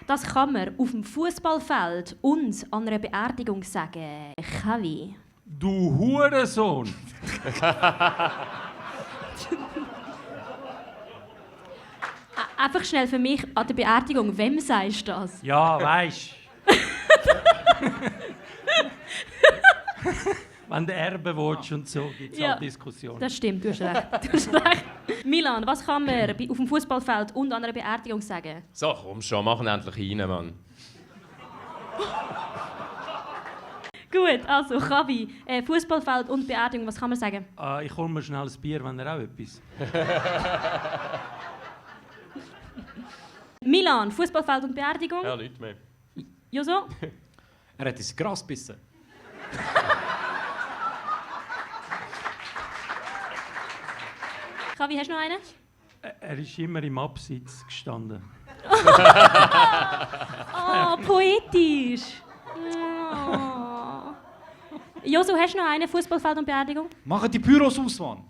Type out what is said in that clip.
Das kann man auf dem Fußballfeld und an einer Beerdigung sagen. Kavi. Du Hurensohn! Einfach schnell für mich an der Beerdigung. Wem sagst du das? Ja, weisst. Wenn du Erbe willst und so, gibt es Ja, auch Diskussionen. Das stimmt, du hast recht. Du hast recht. Milan, was kann man auf dem Fußballfeld und an einer Beerdigung sagen? So, komm schon, machen endlich rein, Mann. Gut, also Kavi, Fußballfeld und Beerdigung, was kann man sagen? Ich hole mir schnell ein Bier, wenn er auch etwas. Milan, Fußballfeld und Beerdigung. Ja, nichts mehr. Joso? Er hat ins Gras gebissen. Kavi, hast du noch einen? Er ist immer im Abseits gestanden. Oh, poetisch. Oh. Josu, hast du noch einen? Fußballfeld und Beerdigung? Machen die Büros aus, Mann.